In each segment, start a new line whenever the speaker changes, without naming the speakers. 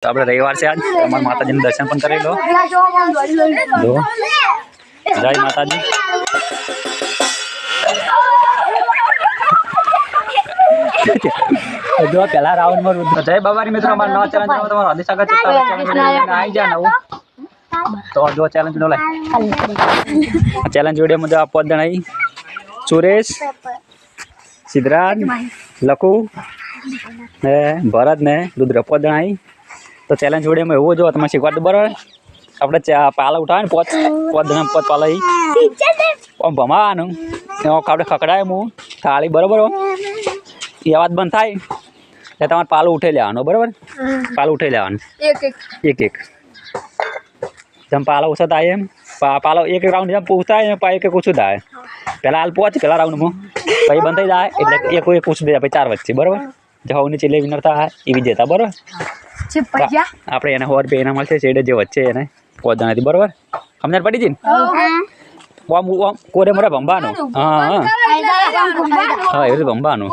तो આપણે રવિવાર છે આજ અમારા માતાજીનું દર્શન પણ કરી લો જો જય માતાજી જો પહેલા રાઉન્ડમાં રુદ્ર જય બાબાની મિત્રો અમારા નવા ચેલેન્જમાં તમારું હાર્દિક સ્વાગત છે આવી જા નવું તો જો ચેલેન્જ નો લે ચેલેન્જ વિડીયોમાં જો 5 જણા આવી સુરેશ સિદ્ધરાજ લખુ ને ભરત ને રુદ્ર 5 જણા આવી तो चैलेंज वीडियो में वो जो तब शीखवा दो बराबर अपने पाला उठाए पोत जन पोत पाला भमा कावड़े खकड़ाए मुँह थाली बराबर ये बात बंद थाय तमारे पालो उठे लेवानो बराबर पालो उठे लेवानो एक एक जब पाला उसत आए एम पालो एक राउंड जब पूछता है एक एक पूछू थाय पहला हाल पहुँच पहला राउंड में पी बंद थी जाए एट एक पूछ दे पी 4 वच्चे बराबर जो नीचे ले विनर था ये विजेता बराबर આપણે એને 100 રૂપિયા ઇનામ મળશે છેડે જે વચ્ચે એને 5 જણાથી બરોબર સમજણ પડી જઈ ઓમ કોરે મોરે ભંબાનું હા હા હા એ ભંબાનું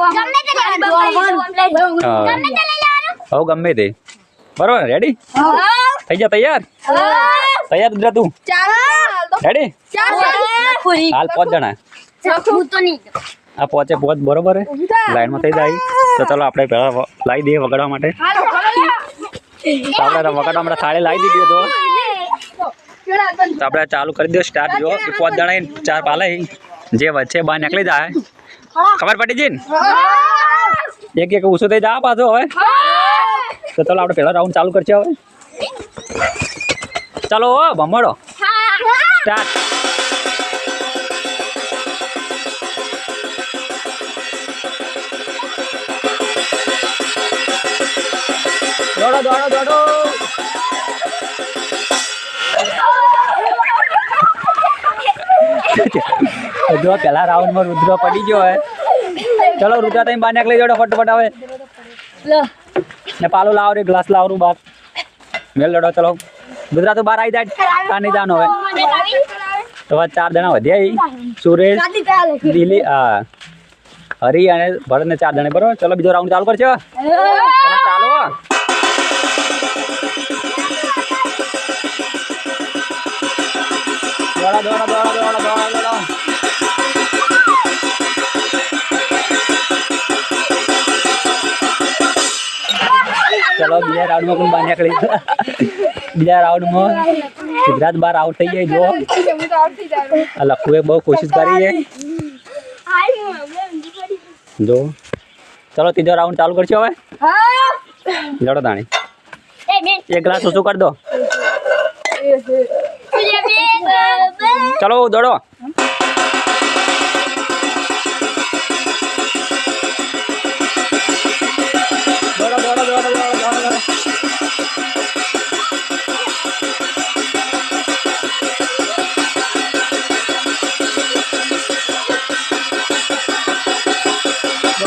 હવે ગમે તે બરોબર રેડી થઈ જા તૈયાર તૈયાર રુદ્ર તું રેડી હાલ 5 જણા આ પહોંચે બરોબર લાઈનમાં થઈ જાય તો ચાલો આપણે પહેલા લાવી દઈએ વગાડવા માટે આપણે વગાડવા માટે થાળી લાવી દીધી તો આપણે ચાલુ કરી દો સ્ટાર્ટ જો 5 જણા 4 પાલે જે વચ્ચે બહાર નીકળી જાય ખબર પડી જઈને એક એક ઊંચું થઈ જા પાછો હવે તો ચાલો આપણે પહેલા રાઉન્ડ ચાલુ કરશે હવે ચાલો ભમડો સ્ટાર્ટ दौड़ो दौड़ो दौड़ो जो पहला राउंड में रुद्र पड़ी गयो है चलो रुद्र तई बाहर निकली जोड़ो फटाफट आवे ने पालो लाओ रे ग्लास लाओ रू बात मेल लड़ो चलो रुद्र तो बाहर आई जाए का नहीं जानो है तो 4 जणा वधिया सुरेश दिली हरी અને ભરત ને 4 જણા બરોબર ચલો બીજો રાઉન્ડ ચાલુ કરજો ચાલો दौड़ा दौड़ा दौड़ा दौड़ा दौड़ा दौड़ा चलो बीजा राउंड में बाहर निकली बीजा राउंड में सिद्धराज बार आउट थी गई जो लखुए बहुत कोशिश करी है जो चलो तीजो राउंड चालू कर लड़ो दाणी एक ग्लास ओछो कर दो चलो दौड़ो दौड़ो दौड़ो दौड़ो दौड़ो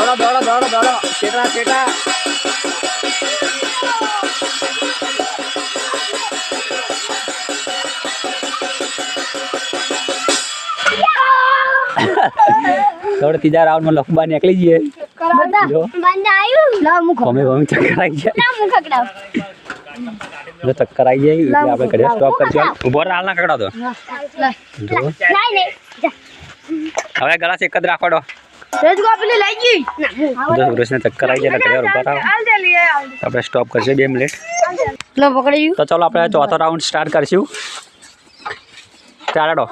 दौड़ो दौड़ो दौड़ो दौड़ो चेटा चेटा थोड़े तीजा राउंड में लखबा निकली जी जो हमें चक्कर आई जाए जो चक्कर आई जाए આપણે ઘરે સ્ટોપ કરજો ઉભો હાલ ના કકડા દો હવે ગ્લાસ એક જ રાખોડો રેજ કો પેલી લઈ ગઈ જો સુરેશ ને ચક્કર આવી જાય ઘરે ઉભા રહો આપણે સ્ટોપ કરશે 2 મિનિટ લો પકડ્યું તો ચાલો આપણે ચોથો રાઉન્ડ સ્ટાર્ટ કરશું ચાલો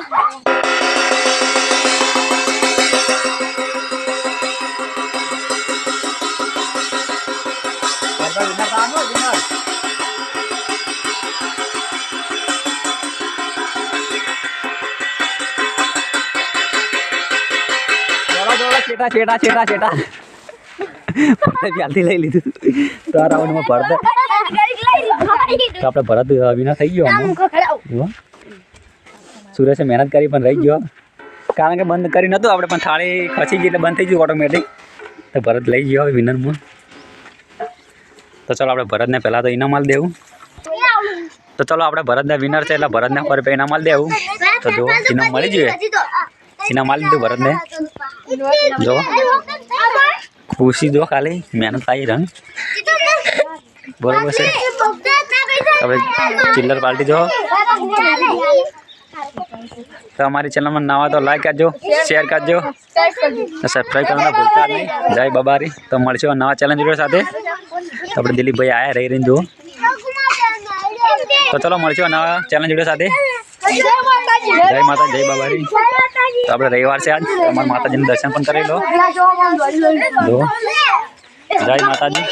चेटा चेटा चेटा चेटा जल्दी लई लीधું તો આ રાઉન્ડ માં ભરત તો આપણે ભરત વિના થઈ ગયો સુરેશે મહેનત કરી પણ રહી ગયો કારણ કે બંધ કરી નતું આપણે પણ થાળી ખસી ગઈ એટલે બંધ થઈ ગયું ઓટોમેટિક તો ભરત લઈ ગયો વિનર માં તો ચાલો આપણે ભરતને પહેલા તો ઇનામ આલ દેવું તો ચાલો આપણે ભરતને વિનર છે એટલે ભરતને પર ઇનામ આલ દેવું તો જો ઇનામ મળી જોઈએ ઇનામ આલ દીધું ભરતને જો ખુશી જો ખાલી મહેનત આવી રંગ બરોબર છે હવે ચિલ્લર પાર્ટી જો તો અમારી ચેનલમાં નવા તો લાઈક કરજો, શેર કરજો, સબસ્ક્રાઈબ કરવાના ભૂલતા નહીં. જય બાબારી. તો મળશું નવા ચેલેન્જ વિડીયો સાથે. આપણે દિલીપભાઈ આયા રહી રહીને જુઓ. તો ચલો મળશું નવા ચેલેન્જ વિડીયો સાથે. જય માતા, જય બાબારી. તો આપણે રવિવાર છે આજ, તમારા માતાજીનું દર્શન પણ કરી લો. જય માતાજી.